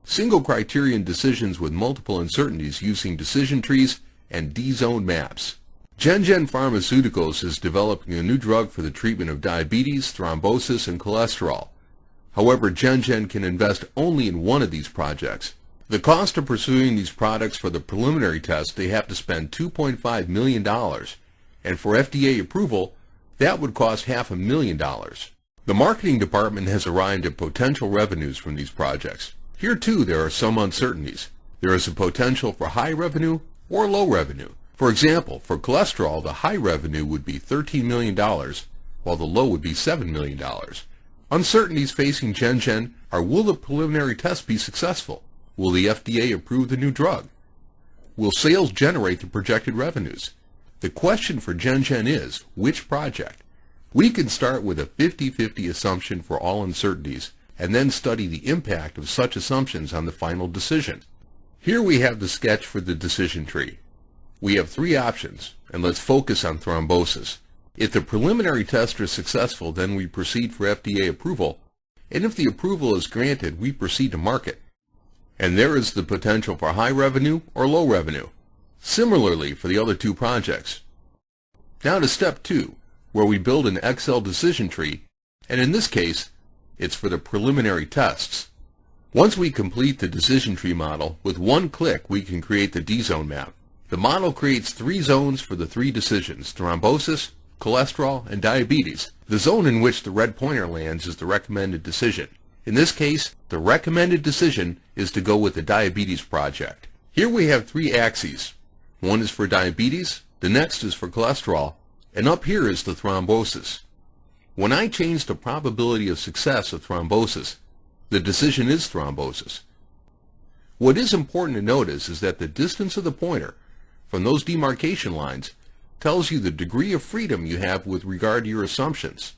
single criterion decisions with multiple uncertainties using decision trees and D-zone maps. GenGen Pharmaceuticals is developing a new drug for the treatment of diabetes, thrombosis, and cholesterol. However, GenGen can invest only in one of these projects. The cost of pursuing these products for the preliminary test, they have to spend $2.5 million, and for FDA approval, that would cost $500,000. The marketing department has arrived at potential revenues from these projects. Here too there are some uncertainties. There is a potential for high revenue or low revenue. For example, for cholesterol, the high revenue would be $13 million, while the low would be $7 million. Uncertainties facing GenGen are: will the preliminary test be successful? Will the FDA approve the new drug? Will sales generate the projected revenues? The question for GenGen is, which project? We can start with a 50-50 assumption for all uncertainties and then study the impact of such assumptions on the final decision. Here we have the sketch for the decision tree. We have three options, and let's focus on thrombosis. If the preliminary tests are successful, then we proceed for FDA approval, and if the approval is granted, we proceed to market. And there is the potential for high revenue or low revenue. Similarly for the other two projects. Now to step 2, where we build an Excel decision tree, and in this case, it's for the preliminary tests. Once we complete the decision tree model, with one click we can create the D-zone map. The model creates 3 zones for the 3 decisions: thrombosis, cholesterol, and diabetes. The zone in which the red pointer lands is the recommended decision. In this case, the recommended decision is to go with the diabetes project. Here we have 3 axes. One is for diabetes, the next is for cholesterol, and up here is the thrombosis. When I change the probability of success of thrombosis, the decision is thrombosis. What is important to notice is that the distance of the pointer from those demarcation lines tells you the degree of freedom you have with regard to your assumptions.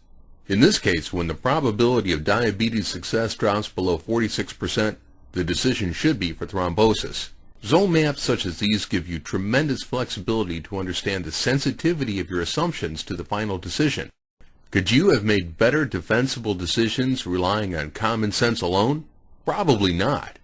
In this case, when the probability of diabetes success drops below 46%, the decision should be for thrombosis. Zone maps such as these give you tremendous flexibility to understand the sensitivity of your assumptions to the final decision. Could you have made better defensible decisions relying on common sense alone? Probably not.